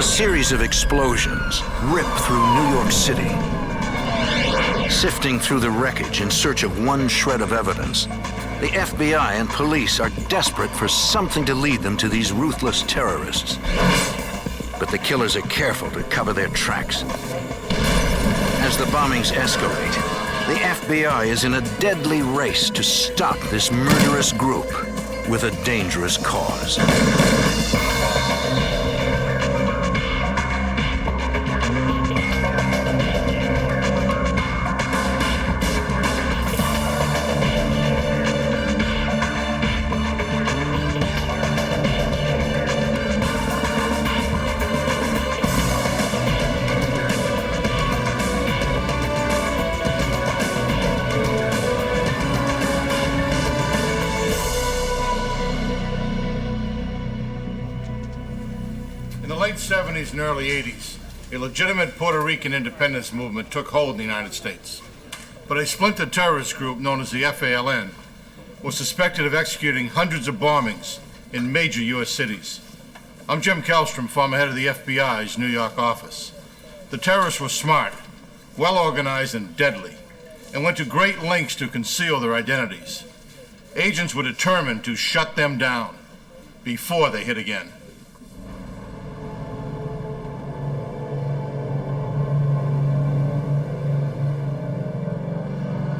series of explosions rip through New York City. Sifting through the wreckage in search of one shred of evidence, the FBI and police are desperate for something to lead them to these ruthless terrorists. But the killers are careful to cover their tracks. As the bombings escalate, the FBI is in a deadly race to stop this murderous group with a dangerous cause. In the late 70s and early 80s, a legitimate Puerto Rican independence movement took hold in the United States. But a splinter terrorist group known as the FALN was suspected of executing hundreds of bombings in major U.S. cities. I'm Jim Kellstrom, former head of the FBI's New York office. The terrorists were smart, well-organized, and deadly, and went to great lengths to conceal their identities. Agents were determined to shut them down before they hit again.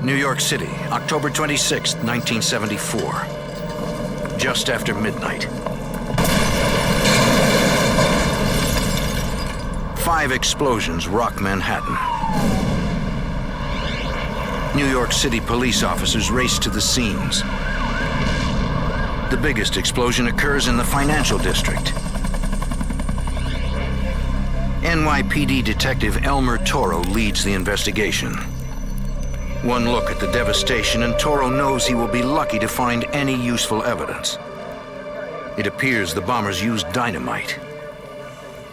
New York City, October 26, 1974. Just after midnight. 5 explosions rock Manhattan. New York City police officers race to the scenes. The biggest explosion occurs in the financial district. NYPD detective Elmer Toro leads the investigation. One look at the devastation and Toro knows he will be lucky to find any useful evidence. It appears the bombers used dynamite.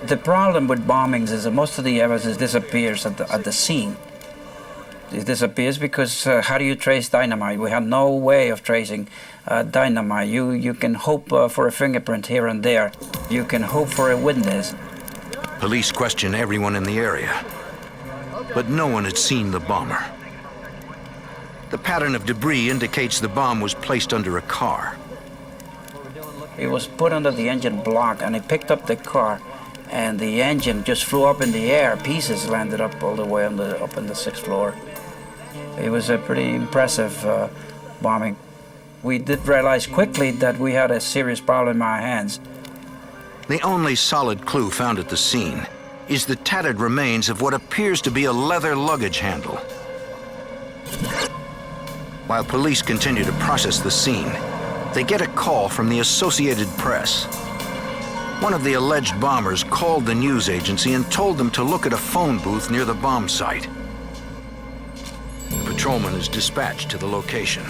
The problem with bombings is that most of the evidence disappears at the scene. It disappears because how do you trace dynamite? We have no way of tracing dynamite. You can hope for a fingerprint here and there. You can hope for a witness. Police question everyone in the area, but no one had seen the bomber. The pattern of debris indicates the bomb was placed under a car. It was put under the engine block, and it picked up the car, and the engine just flew up in the air. Pieces landed up all the way up on the 6th floor. It was a pretty impressive bombing. We did realize quickly that we had a serious problem in our hands. The only solid clue found at the scene is the tattered remains of what appears to be a leather luggage handle. While police continue to process the scene, they get a call from the Associated Press. One of the alleged bombers called the news agency and told them to look at a phone booth near the bomb site. The patrolman is dispatched to the location.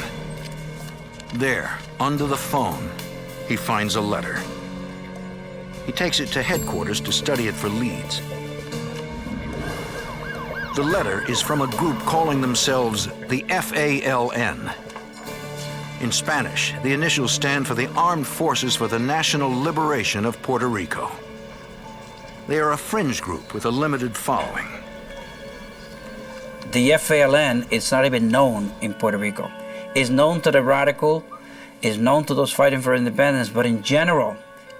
There, under the phone, he finds a letter. He takes it to headquarters to study it for leads. The letter is from a group calling themselves the FALN. In Spanish, the initials stand for the Armed Forces for the National Liberation of Puerto Rico. They are a fringe group with a limited following. The FALN is not even known in Puerto Rico. It's known to the radical, it's known to those fighting for independence, but in general,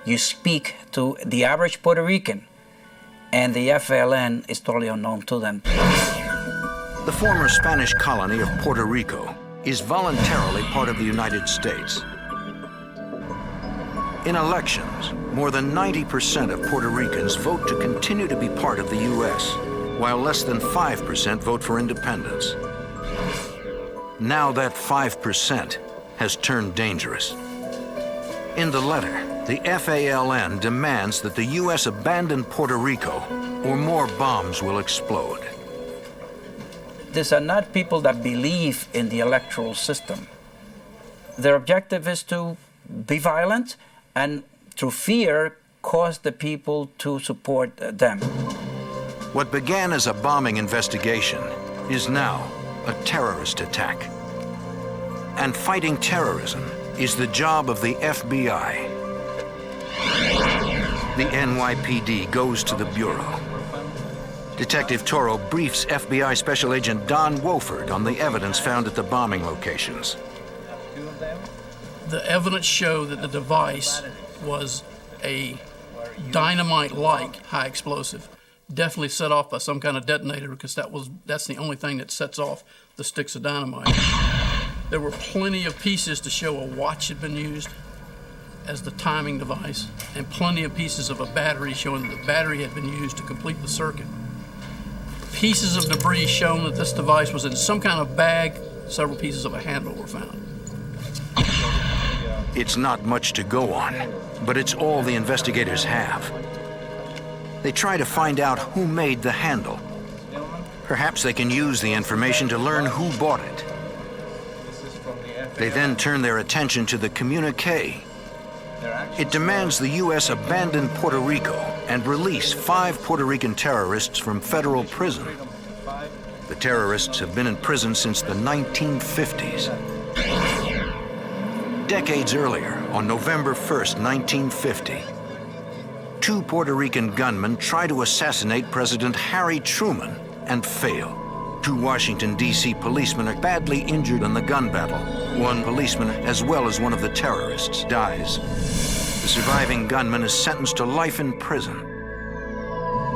you speak to the average Puerto Rican, and the FALN is totally unknown to them. The former Spanish colony of Puerto Rico is voluntarily part of the United States. In elections, more than 90% of Puerto Ricans vote to continue to be part of the U.S., while less than 5% vote for independence. Now that 5% has turned dangerous. In the letter, the FALN demands that the U.S. abandon Puerto Rico, or more bombs will explode. These are not people that believe in the electoral system. Their objective is to be violent and, through fear, cause the people to support them. What began as a bombing investigation is now a terrorist attack. And fighting terrorism is the job of the FBI. The NYPD goes to the bureau. Detective Toro briefs FBI Special Agent Don Wofford on the evidence found at the bombing locations. The evidence showed that the device was a dynamite-like high explosive, definitely set off by some kind of detonator, because that's the only thing that sets off the sticks of dynamite. There were plenty of pieces to show a watch had been used as the timing device, and plenty of pieces of a battery showing that the battery had been used to complete the circuit. Pieces of debris showing that this device was in some kind of bag. Several pieces of a handle were found. It's not much to go on, but it's all the investigators have. They try to find out who made the handle. Perhaps they can use the information to learn who bought it. They then turn their attention to the communique. It demands the U.S. abandon Puerto Rico and release 5 Puerto Rican terrorists from federal prison. The terrorists have been in prison since the 1950s. Decades earlier, on November 1st, 1950, 2 Puerto Rican gunmen try to assassinate President Harry Truman and fail. 2 Washington, D.C. policemen are badly injured in the gun battle. 1 policeman, as well as one of the terrorists, dies. The surviving gunman is sentenced to life in prison.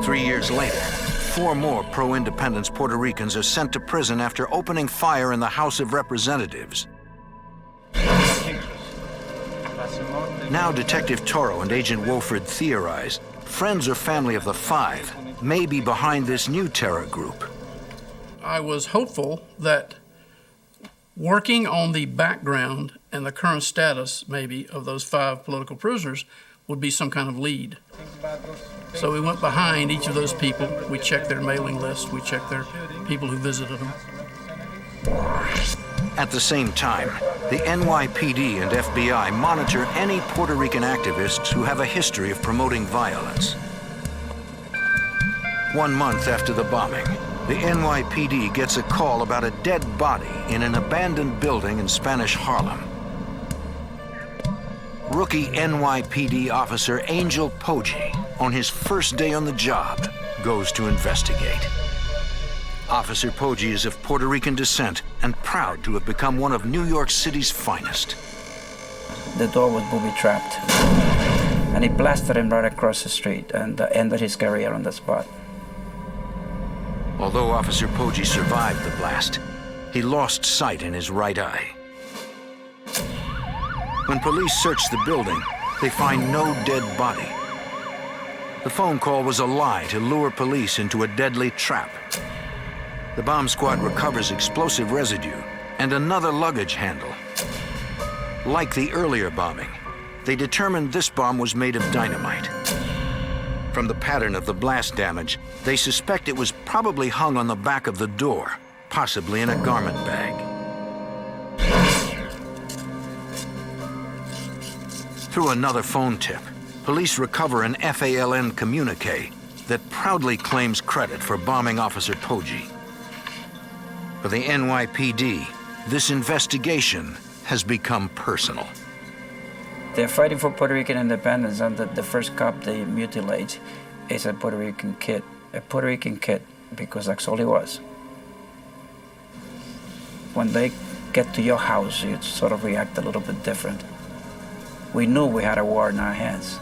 3 years later, 4 more pro-independence Puerto Ricans are sent to prison after opening fire in the House of Representatives. Now Detective Toro and Agent Wofford theorize friends or family of the 5 may be behind this new terror group. I was hopeful that working on the background and the current status, maybe, of those 5 political prisoners would be some kind of lead. So we went behind each of those people. We checked their mailing list. We checked their people who visited them. At the same time, the NYPD and FBI monitor any Puerto Rican activists who have a history of promoting violence. 1 month after the bombing, the NYPD gets a call about a dead body in an abandoned building in Spanish Harlem. Rookie NYPD officer Angel Poggi, on his first day on the job, goes to investigate. Officer Poggi is of Puerto Rican descent and proud to have become one of New York City's finest. The door was booby-trapped, and he blasted him right across the street and ended his career on the spot. Although Officer Poggi survived the blast, he lost sight in his right eye. When police search the building, they find no dead body. The phone call was a lie to lure police into a deadly trap. The bomb squad recovers explosive residue and another luggage handle. Like the earlier bombing, they determined this bomb was made of dynamite. From the pattern of the blast damage, they suspect it was probably hung on the back of the door, possibly in a garment bag. Through another phone tip, police recover an FALN communique that proudly claims credit for bombing Officer Poggi. For the NYPD, this investigation has become personal. They're fighting for Puerto Rican independence, and the first cop they mutilate is a Puerto Rican kid. A Puerto Rican kid, because that's all he was. When they get to your house, you sort of react a little bit different. We knew we had a war in our hands.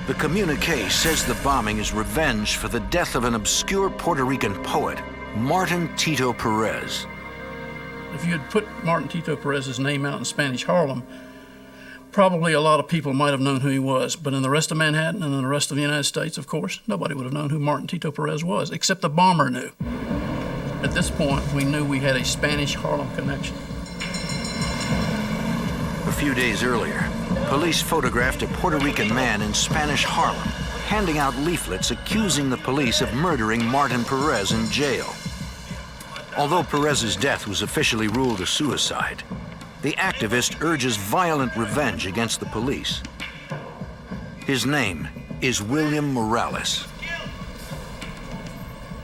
The communique says the bombing is revenge for the death of an obscure Puerto Rican poet, Martin Tito Perez. If you had put Martin Tito Perez's name out in Spanish Harlem, probably a lot of people might have known who he was. But in the rest of Manhattan and in the rest of the United States, of course, nobody would have known who Martin Tito Perez was, except the bomber knew. At this point, we knew we had a Spanish Harlem connection. A few days earlier, police photographed a Puerto Rican man in Spanish Harlem, handing out leaflets accusing the police of murdering Martin Perez in jail. Although Perez's death was officially ruled a suicide, the activist urges violent revenge against the police. His name is William Morales.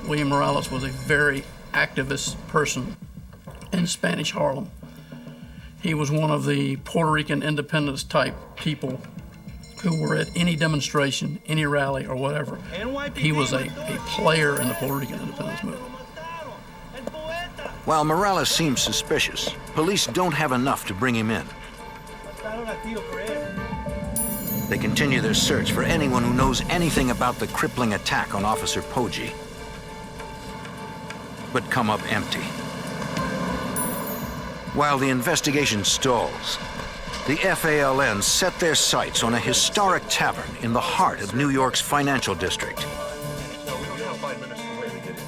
William Morales was a very activist person in Spanish Harlem. He was one of the Puerto Rican independence type people, who were at any demonstration, any rally, or whatever. He was a player in the Puerto Rican independence movement. While Morales seems suspicious, police don't have enough to bring him in. They continue their search for anyone who knows anything about the crippling attack on Officer Poggi, but come up empty. While the investigation stalls, the FALN set their sights on a historic tavern in the heart of New York's financial district.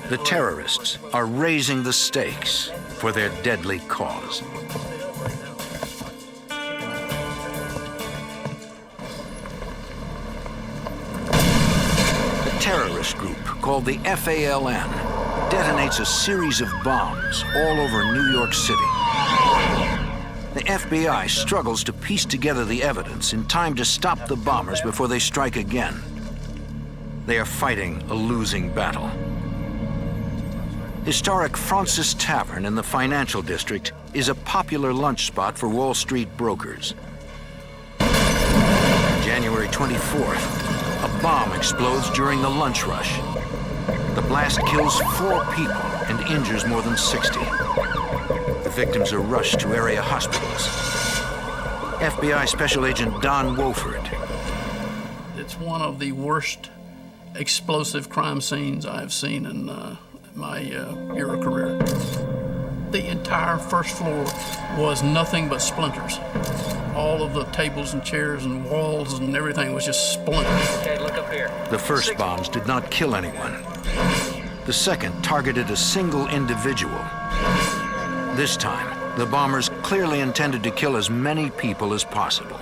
The terrorists are raising the stakes for their deadly cause. The terrorist group called the FALN detonates a series of bombs all over New York City. The FBI struggles to piece together the evidence in time to stop the bombers before they strike again. They are fighting a losing battle. Historic Francis Tavern in the financial district is a popular lunch spot for Wall Street brokers. January 24th, a bomb explodes during the lunch rush. The blast kills 4 people and injures more than 60. The victims are rushed to area hospitals. FBI Special Agent Don Wofford. It's one of the worst explosive crime scenes I've seen in my era career. The entire first floor was nothing but splinters. All of the tables and chairs and walls and everything was just splinters. Okay, look up here. The first bombs did not kill anyone. The second targeted a single individual. This time, the bombers clearly intended to kill as many people as possible.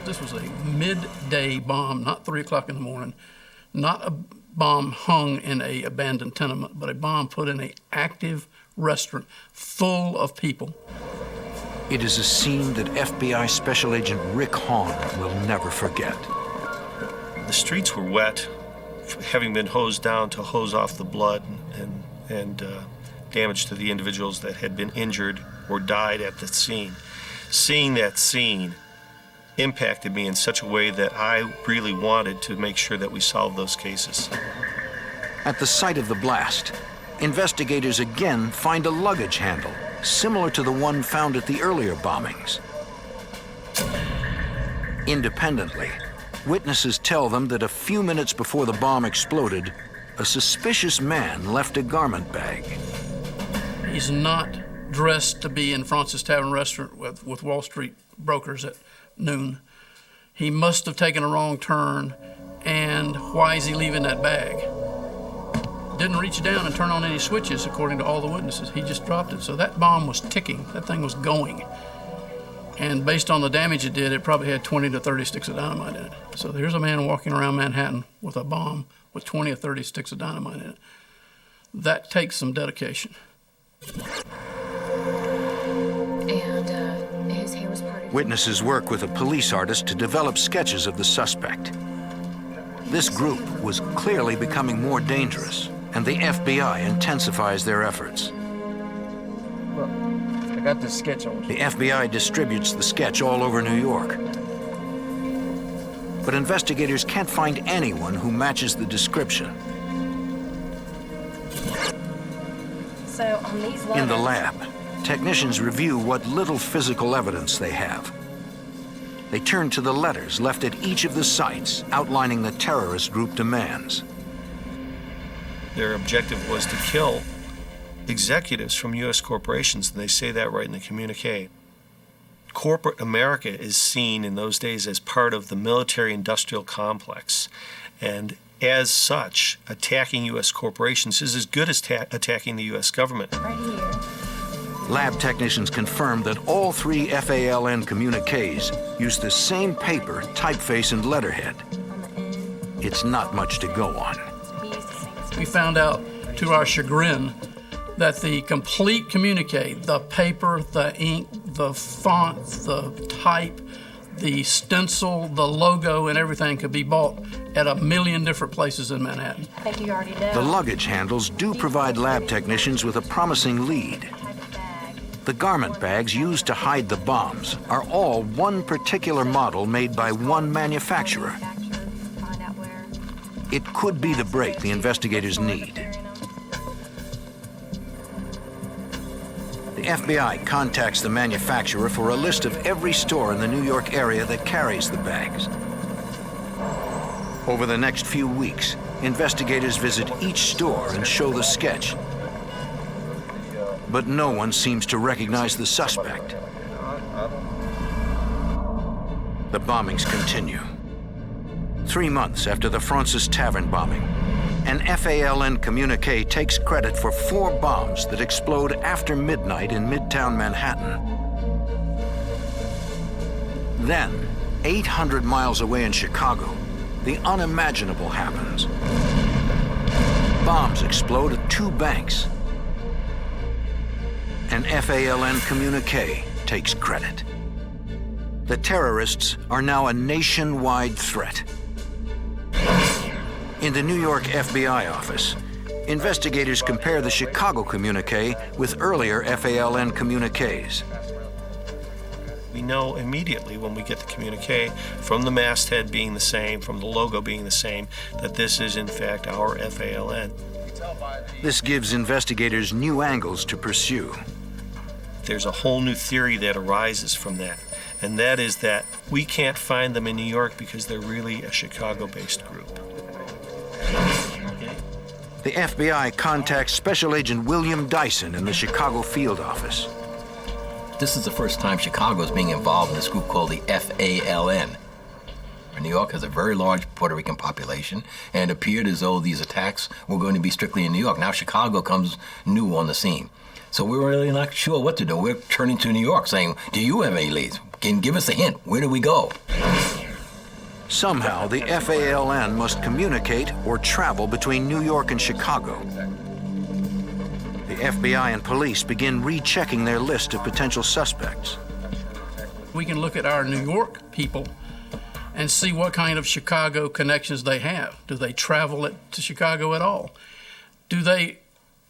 This was a midday bomb, not 3 o'clock in the morning, not a bomb hung in an abandoned tenement, but a bomb put in an active restaurant full of people. It is a scene that FBI Special Agent Rick Hahn will never forget. The streets were wet, having been hosed down to hose off the blood and damage to the individuals that had been injured or died at the scene. Seeing that scene impacted me in such a way that I really wanted to make sure that we solved those cases. At the site of the blast, investigators again find a luggage handle similar to the one found at the earlier bombings. Independently, witnesses tell them that a few minutes before the bomb exploded, a suspicious man left a garment bag. He's not dressed to be in Francis Tavern Restaurant with Wall Street brokers at noon. He must have taken a wrong turn, and why is he leaving that bag? Didn't reach down and turn on any switches, according to all the witnesses. He just dropped it. So that bomb was ticking. That thing was going. And based on the damage it did, it probably had 20 to 30 sticks of dynamite in it. So there's a man walking around Manhattan with a bomb with 20 or 30 sticks of dynamite in it. That takes some dedication. And his hair was parted. Witnesses work with a police artist to develop sketches of the suspect. This group was clearly becoming more dangerous, and the FBI intensifies their efforts. Look, I got this sketch on. The FBI distributes the sketch all over New York. But investigators can't find anyone who matches the description. So on these letters, In the lab, technicians review what little physical evidence they have. They turn to the letters left at each of the sites outlining the terrorist group demands. Their objective was to kill executives from U.S. corporations, and they say that right in the communique. Corporate America is seen in those days as part of the military-industrial complex, and as such, attacking U.S. corporations is as good as attacking the U.S. government. right here. Lab technicians confirmed that all 3 FALN communiques use the same paper, typeface, and letterhead. On the end, It's not much to go on. we used the same We found out, to our chagrin, that the complete communique, the paper, the ink, the font, the type, the stencil, the logo, and everything could be bought at 1 million different places in Manhattan. I think you already know. The luggage handles do provide lab technicians with a promising lead. Type of bag. The garment bags used to hide the bombs are all one particular model made by one manufacturer. Find out where. It could be the break the investigators need. The FBI contacts the manufacturer for a list of every store in the New York area that carries the bags. Over the next few weeks, investigators visit each store and show the sketch. But no one seems to recognize the suspect. The bombings continue. 3 months after the Francis Tavern bombing, an FALN communique takes credit for 4 bombs that explode after midnight in Midtown Manhattan. Then, 800 miles away in Chicago, the unimaginable happens. Bombs explode at 2 banks. An FALN communique takes credit. The terrorists are now a nationwide threat. In the New York FBI office, investigators compare the Chicago communique with earlier FALN communiques. We know immediately when we get the communique, from the masthead being the same, from the logo being the same, that this is in fact our FALN. This gives investigators new angles to pursue. There's a whole new theory that arises from that, and that is that we can't find them in New York because they're really a Chicago-based group. The FBI contacts Special Agent William Dyson in the Chicago field office. This is the first time Chicago is being involved in this group called the FALN. New York has a very large Puerto Rican population, and it appeared as though these attacks were going to be strictly in New York. Now Chicago comes new on the scene. So we were really not sure what to do. We're turning to New York saying, do you have any leads? Can you give us a hint? Where do we go? Somehow, the FALN must communicate or travel between New York and Chicago. The FBI and police begin rechecking their list of potential suspects. We can look at our New York people and see what kind of Chicago connections they have. Do they travel to Chicago at all? Do they,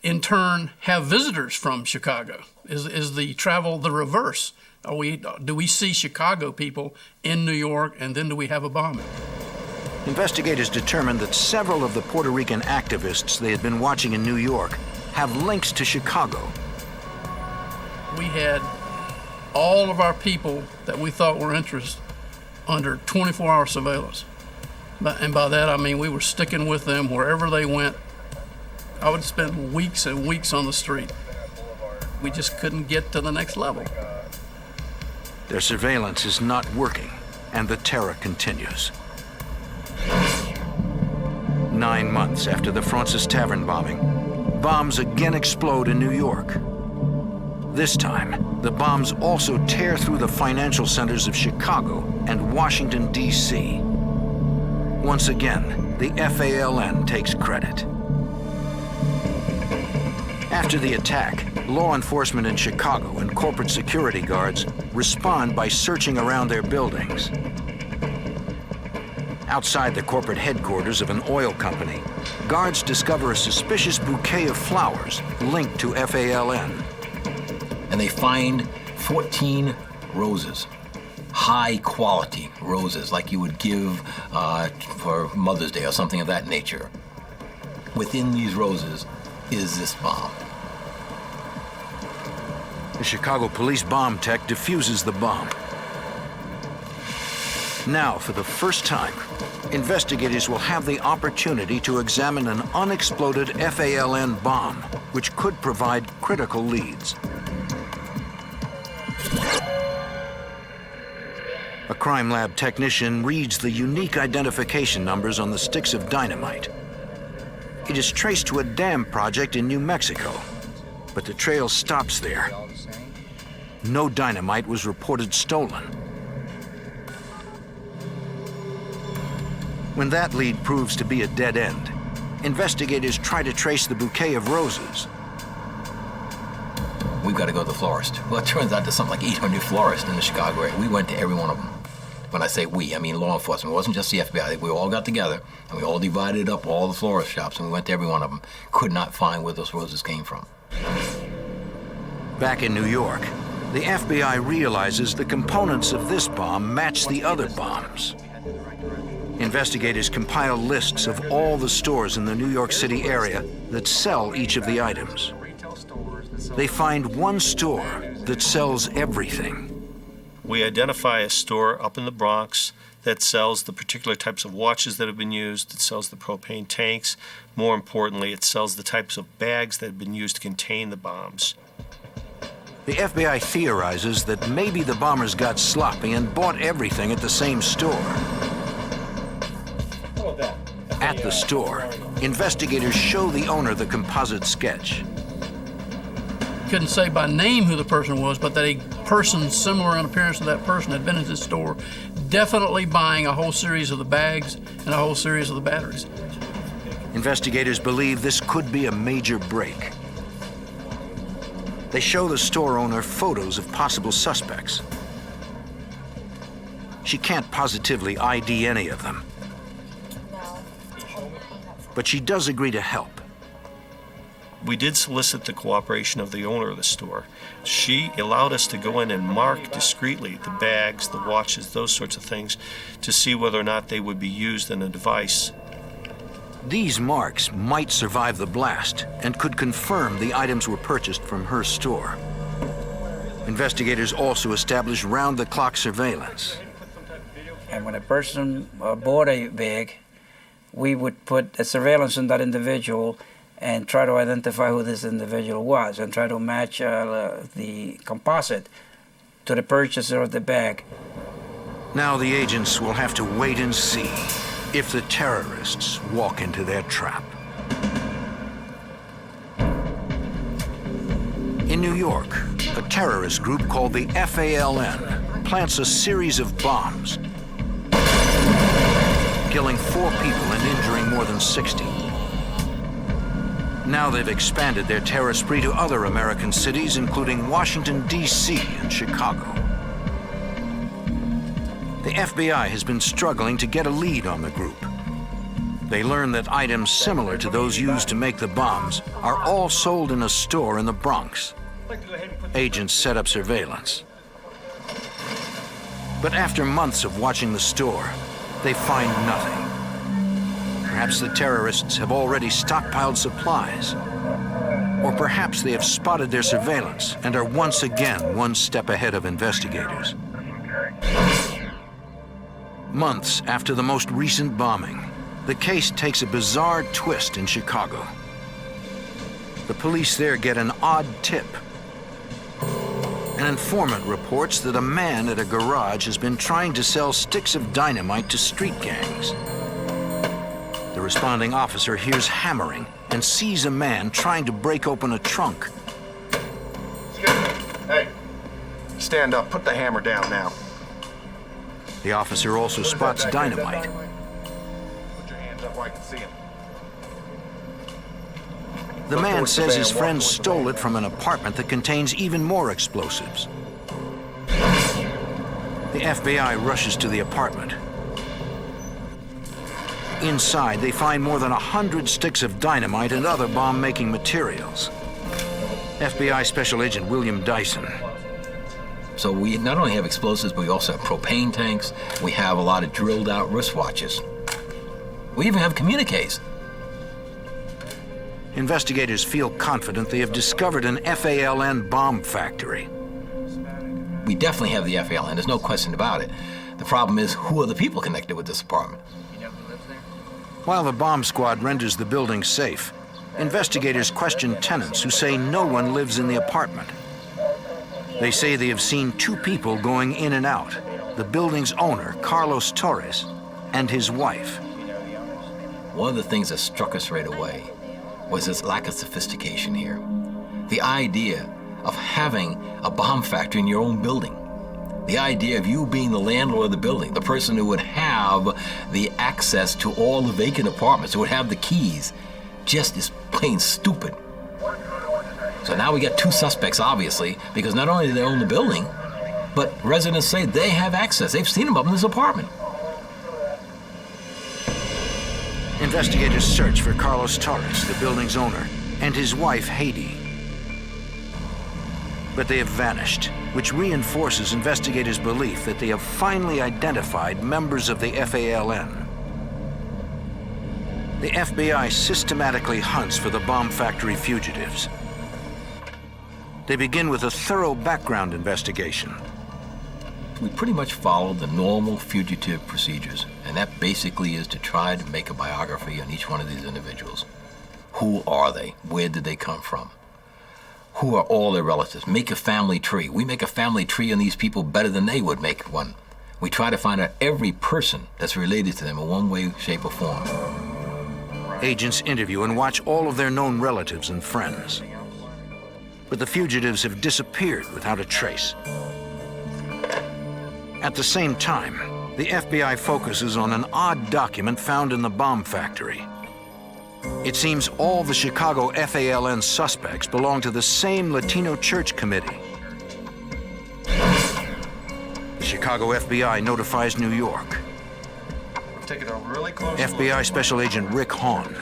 in turn, have visitors from Chicago? Is the travel the reverse? Do we see Chicago people in New York, and then do we have a bombing? Investigators determined that several of the Puerto Rican activists they had been watching in New York have links to Chicago. We had all of our people that we thought were interested under 24-hour surveillance. And by that, I mean we were sticking with them wherever they went. I would spend weeks and weeks on the street. We just couldn't get to the next level. Their surveillance is not working, and the terror continues. 9 months after the Francis Tavern bombing, bombs again explode in New York. This time, the bombs also tear through the financial centers of Chicago and Washington, D.C. Once again, the FALN takes credit. After the attack, law enforcement in Chicago and corporate security guards respond by searching around their buildings. Outside the corporate headquarters of an oil company, guards discover a suspicious bouquet of flowers linked to FALN. And they find 14 roses, high quality roses, like you would give for Mother's Day or something of that nature. Within these roses is this bomb. The Chicago police bomb tech defuses the bomb. Now, for the first time, investigators will have the opportunity to examine an unexploded FALN bomb, which could provide critical leads. A crime lab technician reads the unique identification numbers on the sticks of dynamite. It is traced to a dam project in New Mexico, but the trail stops there. No dynamite was reported stolen. When that lead proves to be a dead end, investigators try to trace the bouquet of roses. We've got to go to the florist. Well, it turns out there's something like 800 florists in the Chicago area. We went to every one of them. When I say we, I mean law enforcement. It wasn't just the FBI. We all got together, and we all divided up all the florist shops, and we went to every one of them. Could not find where those roses came from. Back in New York, the FBI realizes the components of this bomb match the other bombs. Investigators compile lists of all the stores in the New York City area that sell each of the items. They find one store that sells everything. We identify a store up in the Bronx that sells the particular types of watches that have been used, it sells the propane tanks. More importantly, it sells the types of bags that have been used to contain the bombs. The FBI theorizes that maybe the bombers got sloppy and bought everything at the same store. At the store, investigators show the owner the composite sketch. Couldn't say by name who the person was, but that a person similar in appearance to that person had been at this store, definitely buying a whole series of the bags and a whole series of the batteries. Investigators believe this could be a major break. They show the store owner photos of possible suspects. She can't positively ID any of them, but she does agree to help. We did solicit the cooperation of the owner of the store. She allowed us to go in and mark discreetly the bags, the watches, those sorts of things, to see whether or not they would be used in a device. These marks might survive the blast and could confirm the items were purchased from her store. Investigators also establish round-the-clock surveillance. And when a person bought a bag, we would put a surveillance on that individual and try to identify who this individual was and try to match the composite to the purchaser of the bag. Now the agents will have to wait and see if the terrorists walk into their trap. In New York, a terrorist group called the FALN plants a series of bombs, killing 4 people and injuring more than 60. Now they've expanded their terror spree to other American cities, including Washington, D.C. and Chicago. The FBI has been struggling to get a lead on the group. They learn that items similar to those used to make the bombs are all sold in a store in the Bronx. Agents set up surveillance. But after months of watching the store, they find nothing. Perhaps the terrorists have already stockpiled supplies. Or perhaps they have spotted their surveillance and are once again one step ahead of investigators. Months after the most recent bombing, the case takes a bizarre twist in Chicago. The police there get an odd tip. An informant reports that a man at a garage has been trying to sell sticks of dynamite to street gangs. The responding officer hears hammering and sees a man trying to break open a trunk. Excuse me. Hey, stand up. Put the hammer down now. The officer also spots dynamite. Put your hands up where I can see him. The man says his friend stole it from an apartment that contains even more explosives. The FBI rushes to the apartment. Inside, they find more than 100 sticks of dynamite and other bomb-making materials. FBI Special Agent William Dyson. So we not only have explosives, but we also have propane tanks. We have a lot of drilled-out wristwatches. We even have communiques. Investigators feel confident they have discovered an FALN bomb factory. We definitely have the FALN, there's no question about it. The problem is, who are the people connected with this apartment? While the bomb squad renders the building safe, investigators question tenants who say no one lives in the apartment. They say they have seen 2 people going in and out, the building's owner, Carlos Torres, and his wife. One of the things that struck us right away was this lack of sophistication here. The idea of having a bomb factory in your own building. The idea of you being the landlord of the building, the person who would have the access to all the vacant apartments, who would have the keys, just is plain stupid. So now we got 2 suspects, obviously, because not only do they own the building, but residents say they have access. They've seen him up in this apartment. Investigators search for Carlos Torres, the building's owner, and his wife, Haiti. But they have vanished, which reinforces investigators' belief that they have finally identified members of the FALN. The FBI systematically hunts for the bomb factory fugitives. They begin with a thorough background investigation. We pretty much followed the normal fugitive procedures, and that basically is to try to make a biography on each one of these individuals. Who are they? Where did they come from? Who are all their relatives? Make a family tree. We make a family tree on these people better than they would make one. We try to find out every person that's related to them in one way, shape, or form. Agents interview and watch all of their known relatives and friends. But the fugitives have disappeared without a trace. At the same time, the FBI focuses on an odd document found in the bomb factory. It seems all the Chicago FALN suspects belong to the same Latino church committee. The Chicago FBI notifies New York. Take it a really close FBI Special Agent Rick Hahn.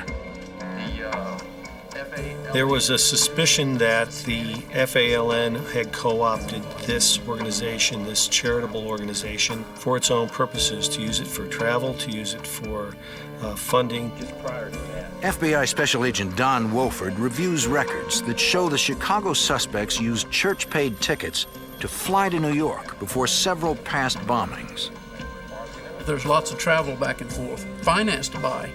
There was a suspicion that the FALN had co-opted this organization, this charitable organization, for its own purposes, to use it for travel, to use it for funding. FBI Special Agent Don Wofford reviews records that show the Chicago suspects used church-paid tickets to fly to New York before several past bombings. There's lots of travel back and forth, financed by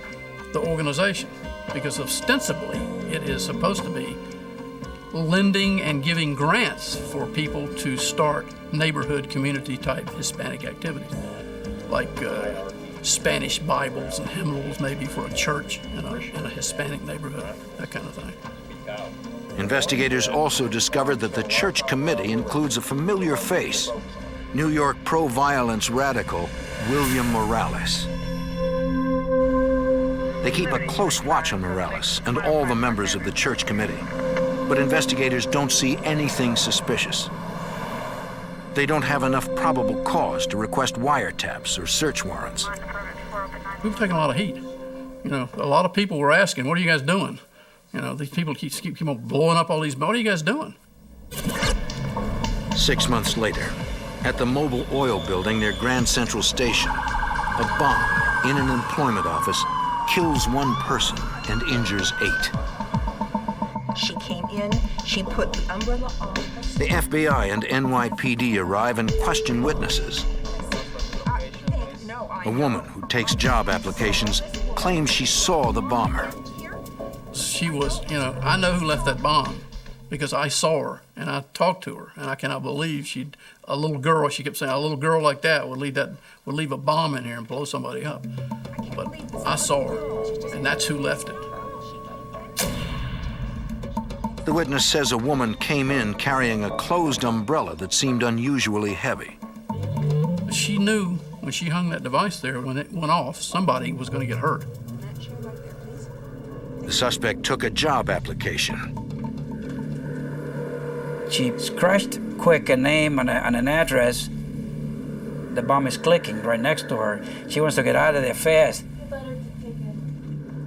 the organization, because ostensibly it is supposed to be lending and giving grants for people to start neighborhood community-type Hispanic activities, like Spanish Bibles and hymnals maybe for a church in a Hispanic neighborhood, that kind of thing. Investigators also discovered that the church committee includes a familiar face, New York pro-violence radical William Morales. They keep a close watch on Morales and all the members of the church committee, but investigators don't see anything suspicious. They don't have enough probable cause to request wiretaps or search warrants. We've taken a lot of heat. You know, a lot of people were asking, what are you guys doing? You know, these people keep on blowing up all these, what are you guys doing? 6 months later, at the Mobile Oil Building near Grand Central Station, a bomb in an employment office kills one person and injures 8. She came in, she put the umbrella on. The FBI and NYPD arrive and question witnesses. A woman who takes job applications claims she saw the bomber. She was, you know, I know who left that bomb because I saw her and I talked to her, and I cannot believe a little girl, she kept saying, a little girl like that would leave a bomb in here and blow somebody up. But I saw her, and that's who left it. The witness says a woman came in carrying a closed umbrella that seemed unusually heavy. She knew when she hung that device there, when it went off, somebody was going to get hurt. The suspect took a job application. She scratched quick a name and an address. The bomb is clicking right next to her. She wants to get out of there fast.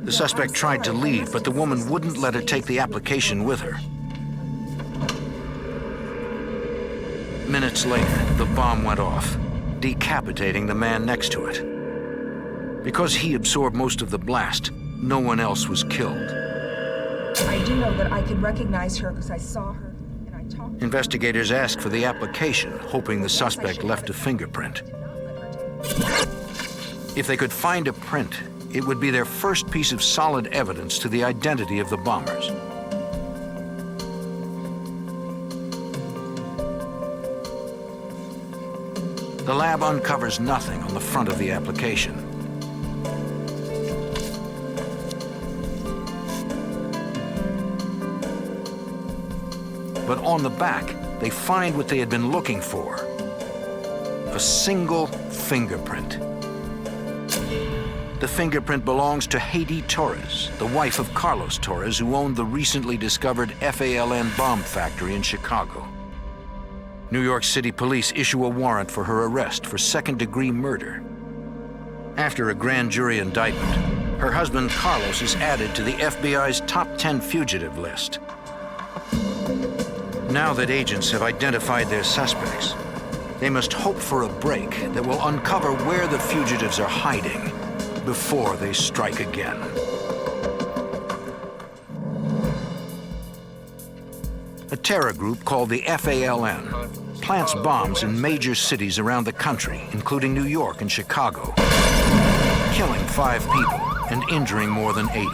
The suspect tried to leave, but the woman wouldn't let her take the application with her. Minutes later, the bomb went off, decapitating the man next to it. Because he absorbed most of the blast, no one else was killed. I do know that I could recognize her because I saw her and I talked to her. Investigators asked for the application, hoping the suspect left a fingerprint. If they could find a print, it would be their first piece of solid evidence to the identity of the bombers. The lab uncovers nothing on the front of the application. But on the back, they find what they had been looking for: a single fingerprint. The fingerprint belongs to Haiti Torres, the wife of Carlos Torres, who owned the recently discovered FALN bomb factory in Chicago. New York City police issue a warrant for her arrest for second-degree murder. After a grand jury indictment, her husband Carlos is added to the FBI's top 10 fugitive list. Now that agents have identified their suspects, they must hope for a break that will uncover where the fugitives are hiding before they strike again. A terror group called the FALN plants bombs in major cities around the country, including New York and Chicago, killing 5 people and injuring more than 80.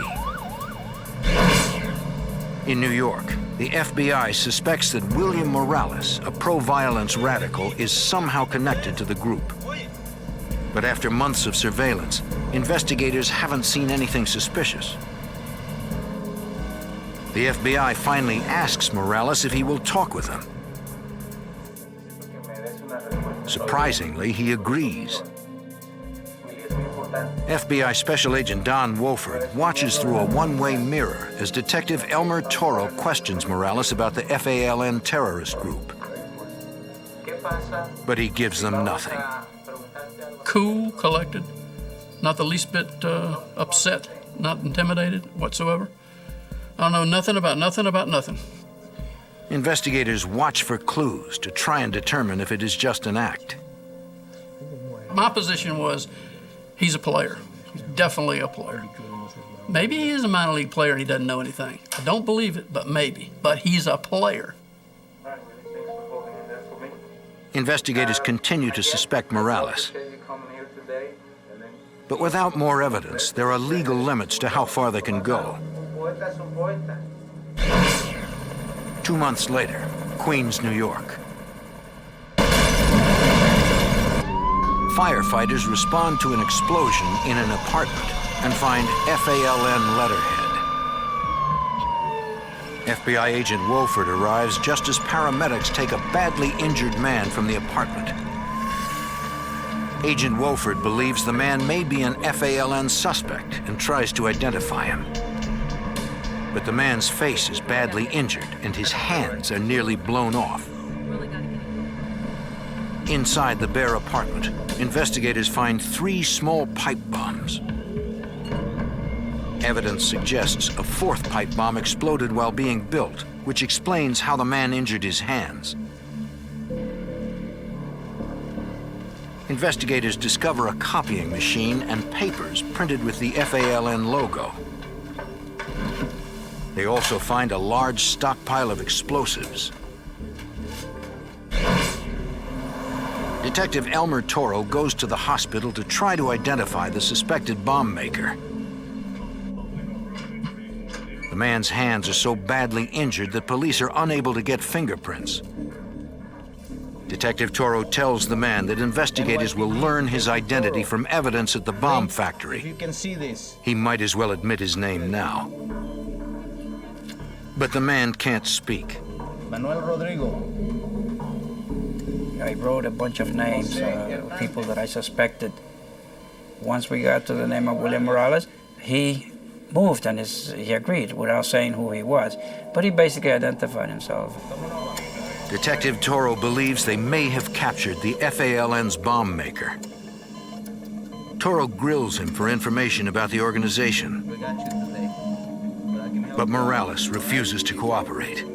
In New York, the FBI suspects that William Morales, a pro-violence radical, is somehow connected to the group. But after months of surveillance, investigators haven't seen anything suspicious. The FBI finally asks Morales if he will talk with them. Surprisingly, he agrees. FBI Special Agent Don Wofford watches through a one-way mirror as Detective Elmer Toro questions Morales about the FALN terrorist group. But he gives them nothing. Cool, collected, not the least bit upset, not intimidated whatsoever. I don't know nothing about nothing. Investigators watch for clues to try and determine if it is just an act. My position was, he's a player. He's definitely a player. Maybe he is a minor league player and he doesn't know anything. I don't believe it, but maybe. But he's a player. Investigators continue to suspect Morales. But without more evidence, there are legal limits to how far they can go. 2 months later, Queens, New York. Firefighters respond to an explosion in an apartment and find FALN letterhead. FBI agent Wofford arrives just as paramedics take a badly injured man from the apartment. Agent Wofford believes the man may be an FALN suspect and tries to identify him. But the man's face is badly injured and his hands are nearly blown off. Inside the bare apartment, investigators find 3 small pipe bombs. Evidence suggests a 4th pipe bomb exploded while being built, which explains how the man injured his hands. Investigators discover a copying machine and papers printed with the FALN logo. They also find a large stockpile of explosives. Detective Elmer Toro goes to the hospital to try to identify the suspected bomb maker. The man's hands are so badly injured that police are unable to get fingerprints. Detective Toro tells the man that investigators will learn his identity from evidence at the bomb factory. You can see this. He might as well admit his name now. But the man can't speak. Manuel Rodrigo. I wrote a bunch of names of people that I suspected. Once we got to the name of William Morales, he moved and he agreed without saying who he was. But he basically identified himself. Detective Toro believes they may have captured the FALN's bomb maker. Toro grills him for information about the organization. But Morales refuses to cooperate.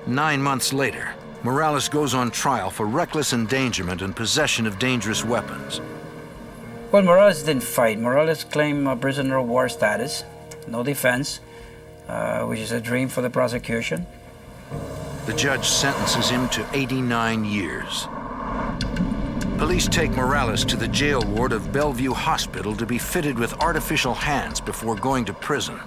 9 months later, Morales goes on trial for reckless endangerment and possession of dangerous weapons. Well, Morales didn't fight. Morales claimed a prisoner of war status, no defense, which is a dream for the prosecution. The judge sentences him to 89 years. Police take Morales to the jail ward of Bellevue Hospital to be fitted with artificial hands before going to prison.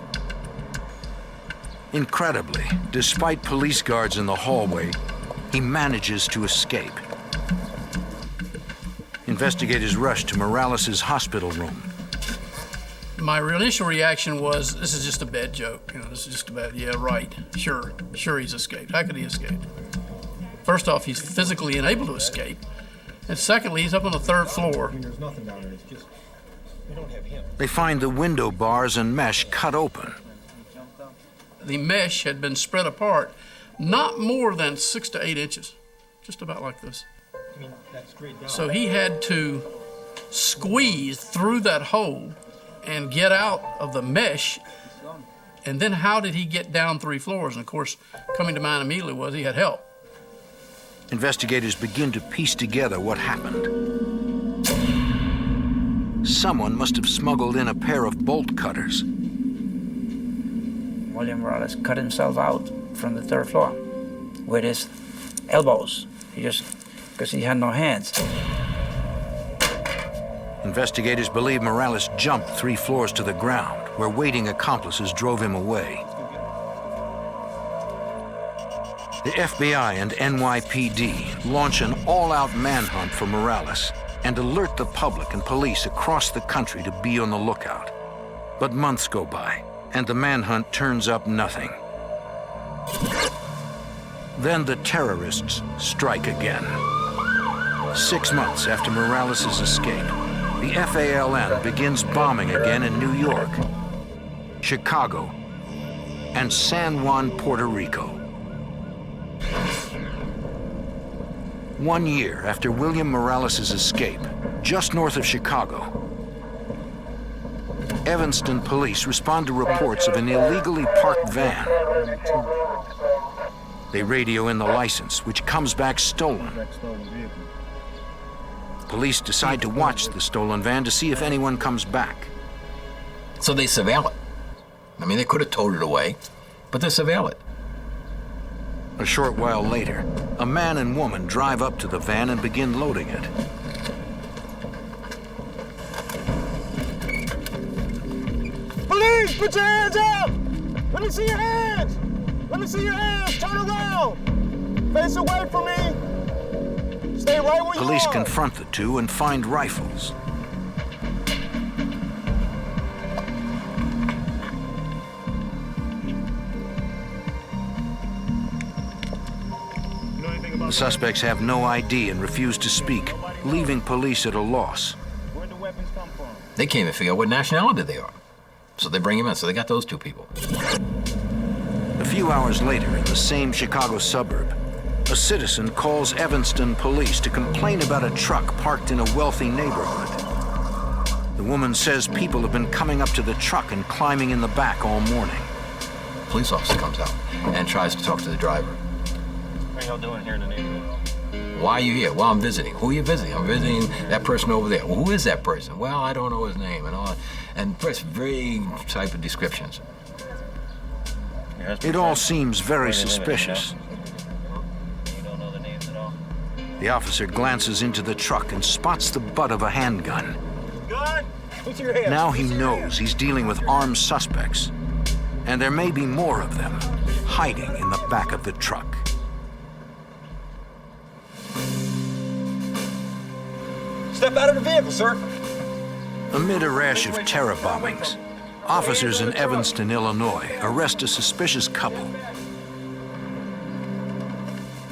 Incredibly, despite police guards in the hallway, he manages to escape. Investigators rush to Morales' hospital room. My initial reaction was, this is just a bad joke. This is just a bad, yeah, right, sure he's escaped. How could he escape? First off, he's physically unable to escape. And secondly, he's up on the 3rd floor. There's nothing down there. It's just, we don't have him. They find the window bars and mesh cut open. The mesh had been spread apart not more than 6 to 8 inches, just about like this. I mean, that's straight down. So he had to squeeze through that hole and get out of the mesh And then how did he get down 3 floors? And of course, coming to mind immediately was he had help. Investigators begin to piece together what happened. Someone must have smuggled in a pair of bolt cutters. William Morales cut himself out from the 3rd floor with his elbows. Because he had no hands. Investigators believe Morales jumped 3 floors to the ground, where waiting accomplices drove him away. The FBI and NYPD launch an all-out manhunt for Morales and alert the public and police across the country to be on the lookout. But months go by, and the manhunt turns up nothing. Then the terrorists strike again. 6 months after Morales' escape, the FALN begins bombing again in New York, Chicago, and San Juan, Puerto Rico. 1 year after William Morales' escape, just north of Chicago, Evanston police respond to reports of an illegally parked van. They radio in the license, which comes back stolen. Police decide to watch the stolen van to see if anyone comes back. So they surveil it. I mean, they could have towed it away, but they surveil it. A short while later, a man and woman drive up to the van and begin loading it. Police, put your hands up! Let me see your hands! Let me see your hands! Turn around! Face away from me! Stay right where you are! Police confront the two and find rifles. The suspects have no ID and refuse to speak, leaving police at a loss. Where'd the weapons come from? They can't even figure out what nationality they are. So they bring him in. So they got those 2 people. A few hours later, in the same Chicago suburb, a citizen calls Evanston police to complain about a truck parked in a wealthy neighborhood. The woman says people have been coming up to the truck and climbing in the back all morning. A police officer comes out and tries to talk to the driver. What are y'all doing here in the neighborhood? Why are you here? Well, I'm visiting. Who are you visiting? I'm visiting that person over there. Well, who is that person? Well, I don't know his name and all. And first, vague type of descriptions. It all seems very suspicious. You don't know the names at all? The officer glances into the truck and spots the butt of a handgun. Gun? Put your hands. Now he knows he's dealing with armed suspects, and there may be more of them hiding in the back of the truck. Step out of the vehicle, sir. Amid a rash of terror bombings, officers in Evanston, Illinois, arrest a suspicious couple.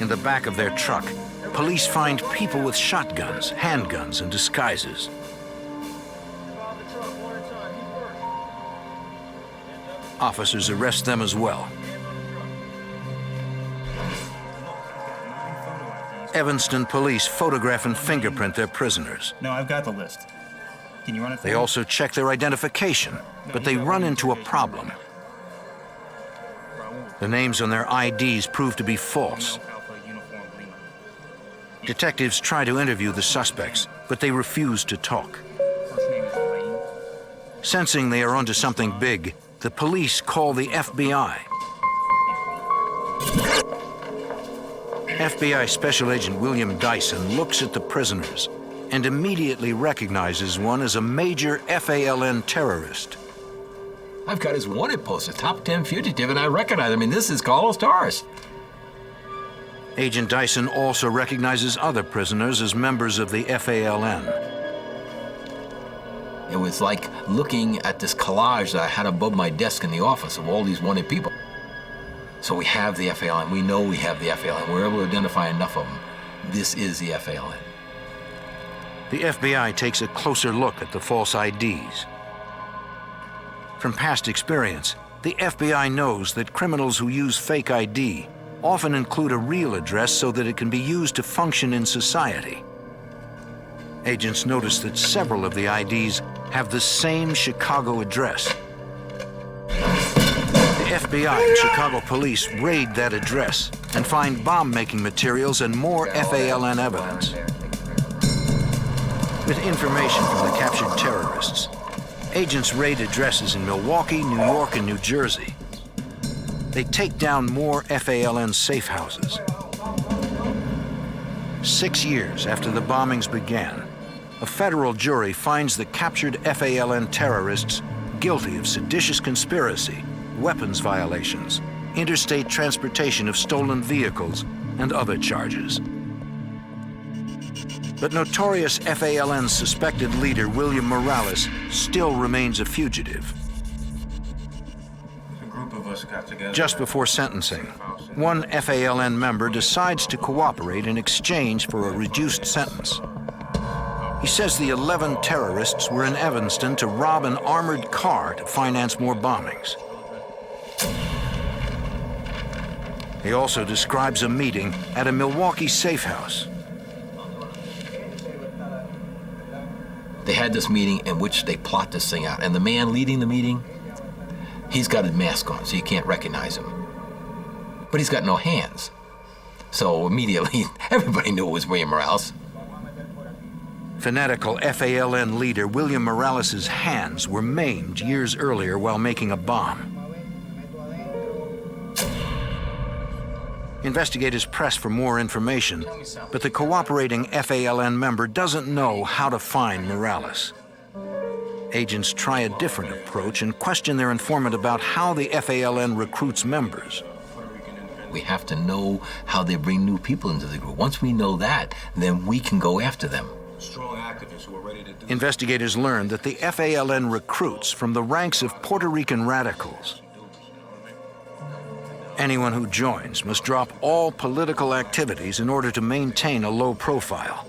In the back of their truck, police find people with shotguns, handguns, and disguises. Officers arrest them as well. Evanston police photograph and fingerprint their prisoners. No, I've got the list. Can you run it for They me? also check their identification, but they run into a problem. The names on their IDs prove to be false. Detectives try to interview the suspects, but they refuse to talk. First name is Lane. Sensing they are onto something big, the police call the FBI. FBI Special Agent William Dyson looks at the prisoners and immediately recognizes one as a major FALN terrorist. I've got his wanted poster, top 10 fugitive, and I recognize him. I mean, this is Carlos Torres. Agent Dyson also recognizes other prisoners as members of the FALN. It was like looking at this collage that I had above my desk in the office of all these wanted people. So we have the FALN. We know we have the FALN. We're able to identify enough of them. This is the FALN. The FBI takes a closer look at the false IDs. From past experience, the FBI knows that criminals who use fake ID often include a real address so that it can be used to function in society. Agents notice that several of the IDs have the same Chicago address. FBI and Chicago police raid that address and find bomb-making materials and more FALN evidence. With information from the captured terrorists, agents raid addresses in Milwaukee, New York, and New Jersey. They take down more FALN safe houses. 6 years after the bombings began, a federal jury finds the captured FALN terrorists guilty of seditious conspiracy, weapons violations, interstate transportation of stolen vehicles, and other charges. But notorious FALN suspected leader William Morales still remains a fugitive. A group of us got together. Just before sentencing, one FALN member decides to cooperate in exchange for a reduced sentence. He says the 11 terrorists were in Evanston to rob an armored car to finance more bombings. He also describes a meeting at a Milwaukee safe house. They had this meeting in which they plot this thing out. And the man leading the meeting, he's got a mask on, so you can't recognize him. But he's got no hands. So immediately, everybody knew it was William Morales. Fanatical FALN leader William Morales' hands were maimed years earlier while making a bomb. Investigators press for more information, but the cooperating FALN member doesn't know how to find Morales. Agents try a different approach and question their informant about how the FALN recruits members. We have to know how they bring new people into the group. Once we know that, then we can go after them. Strong activists who are ready to do. Investigators learn that the FALN recruits from the ranks of Puerto Rican radicals. Anyone who joins must drop all political activities in order to maintain a low profile.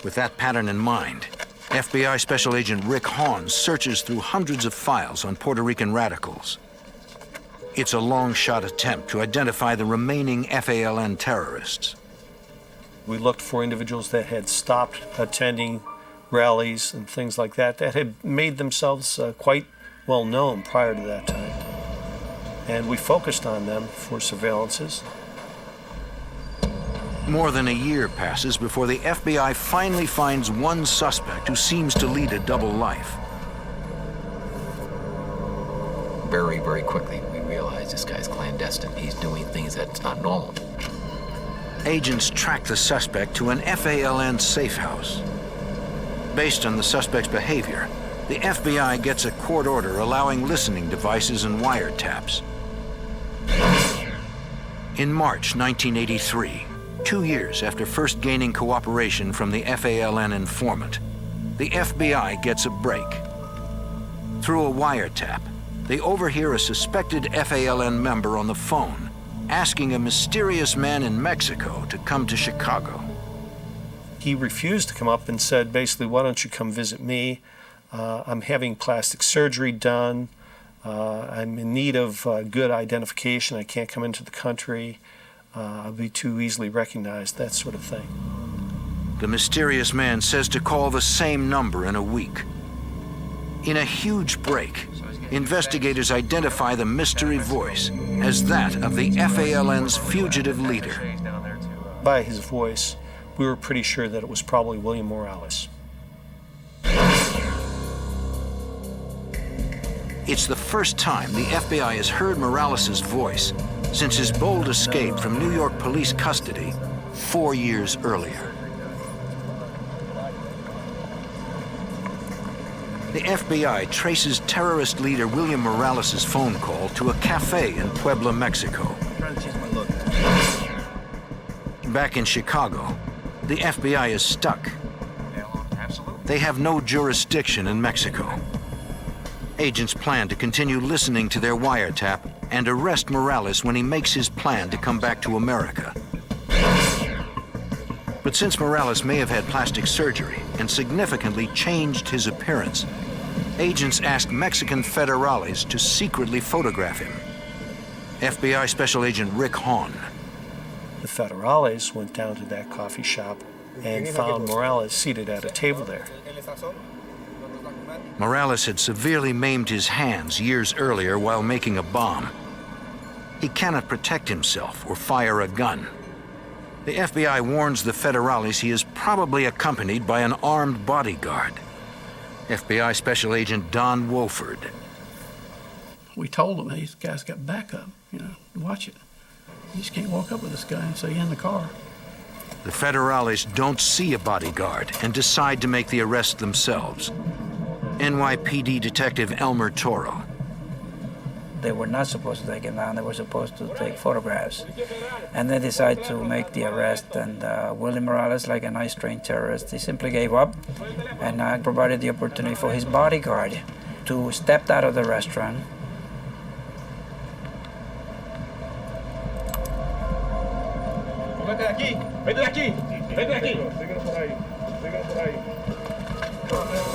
With that pattern in mind, FBI Special Agent Rick Hahn searches through hundreds of files on Puerto Rican radicals. It's a long-shot attempt to identify the remaining FALN terrorists. We looked for individuals that had stopped attending rallies and things like that, that had made themselves quite well known prior to that time. And we focused on them for surveillances. More than a year passes before the FBI finally finds one suspect who seems to lead a double life. Very, very quickly, we realize this guy's clandestine. He's doing things that's not normal. Agents track the suspect to an FALN safe house. Based on the suspect's behavior, the FBI gets a court order allowing listening devices and wiretaps. In March 1983, 2 years after first gaining cooperation from the FALN informant, the FBI gets a break. Through a wiretap, they overhear a suspected FALN member on the phone asking a mysterious man in Mexico to come to Chicago. He refused to come up and said, basically, why don't you come visit me? I'm having plastic surgery done. I'm in need of good identification. I can't come into the country. I'll be too easily recognized, that sort of thing. The mysterious man says to call the same number in a week. In a huge break, investigators identify the mystery voice as that of the FALN's fugitive leader. By his voice, we were pretty sure that it was probably William Morales. It's the first time the FBI has heard Morales' voice since his bold escape from New York police custody 4 years earlier. The FBI traces terrorist leader William Morales' phone call to a cafe in Puebla, Mexico. Back in Chicago, the FBI is stuck. They have no jurisdiction in Mexico. Agents plan to continue listening to their wiretap and arrest Morales when he makes his plan to come back to America. But since Morales may have had plastic surgery and significantly changed his appearance, agents ask Mexican federales to secretly photograph him. FBI Special Agent Rick Hahn. The federales went down to that coffee shop and found Morales seated at a table there. Morales had severely maimed his hands years earlier while making a bomb. He cannot protect himself or fire a gun. The FBI warns the Federales he is probably accompanied by an armed bodyguard. FBI Special Agent Don Wolford. We told him, hey, this guy's got backup, watch it. You just can't walk up with this guy and say, in the car. The Federales don't see a bodyguard and decide to make the arrest themselves. NYPD Detective Elmer Toro. They were not supposed to take him down, they were supposed to take photographs. And they decided to make the arrest, and Willie Morales, like a nice trained terrorist, he simply gave up, and I provided the opportunity for his bodyguard to step out of the restaurant.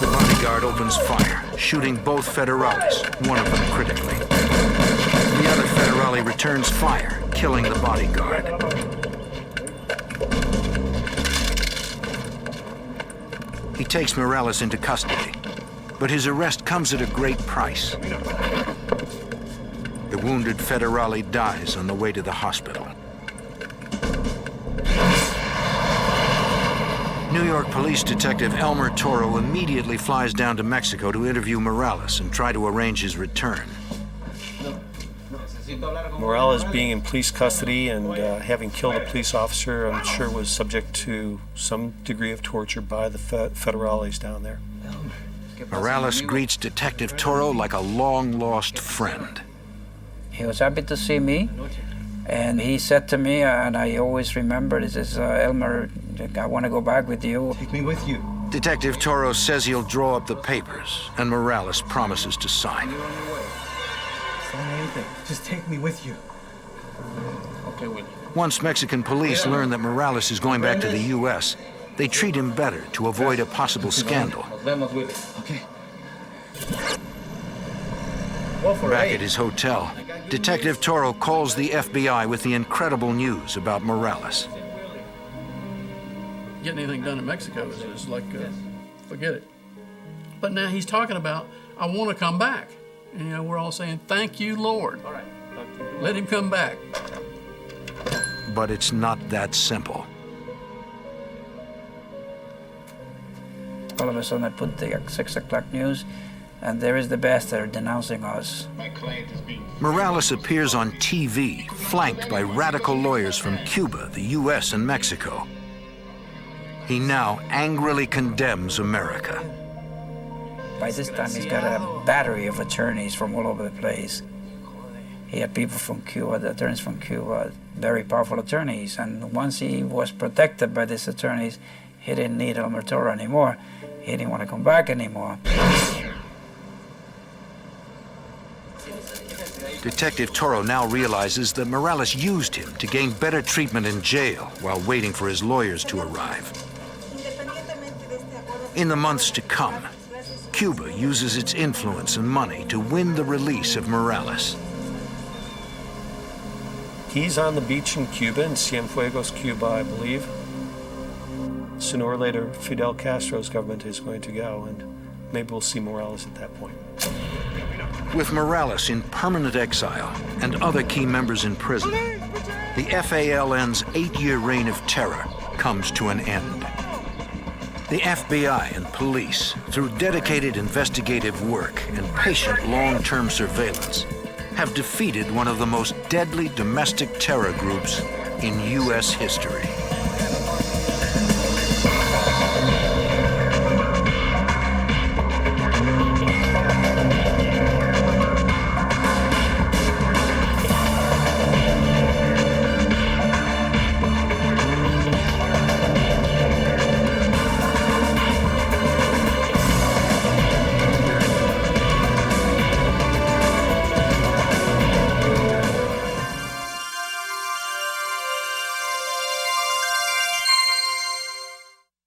The bodyguard opens fire, shooting both Federales, one of them critically. The other Federale returns fire, killing the bodyguard. He takes Morales into custody, but his arrest comes at a great price. The wounded Federale dies on the way to the hospital. New York Police Detective Elmer Toro immediately flies down to Mexico to interview Morales and try to arrange his return. Morales being in police custody and having killed a police officer, I'm sure was subject to some degree of torture by the Federales down there. Morales greets Detective Toro like a long-lost friend. He was happy to see me, and he said to me, and I always remember, he says, Elmer, I want to go back with you. Take me with you. Detective Toro says he'll draw up the papers, and Morales promises to sign. Sign anything. Just take me with you. Okay, Willie. Once Mexican police learn that Morales is going back to the U.S., they treat him better to avoid a possible scandal. Okay. Back at his hotel, Detective Toro calls the FBI with the incredible news about Morales. Getting anything done in Mexico is like, forget it. But now he's talking about, I want to come back. And, we're all saying, thank you, Lord. All right. Let him come back. But it's not that simple. All of a sudden I put the 6 o'clock news, and there is the bastard denouncing us. Morales appears on TV, flanked by radical lawyers from Cuba, the U.S., and Mexico. He now angrily condemns America. By this time, he's got a battery of attorneys from all over the place. He had people from Cuba, the attorneys from Cuba, very powerful attorneys. And once he was protected by these attorneys, he didn't need Elmer Toro anymore. He didn't want to come back anymore. Detective Toro now realizes that Morales used him to gain better treatment in jail while waiting for his lawyers to arrive. In the months to come, Cuba uses its influence and money to win the release of Morales. He's on the beach in Cuba, in Cienfuegos, Cuba, I believe. Sooner or later, Fidel Castro's government is going to go, and maybe we'll see Morales at that point. With Morales in permanent exile and other key members in prison, the FALN's 8-year reign of terror comes to an end. The FBI and police, through dedicated investigative work and patient long-term surveillance, have defeated one of the most deadly domestic terror groups in U.S. history.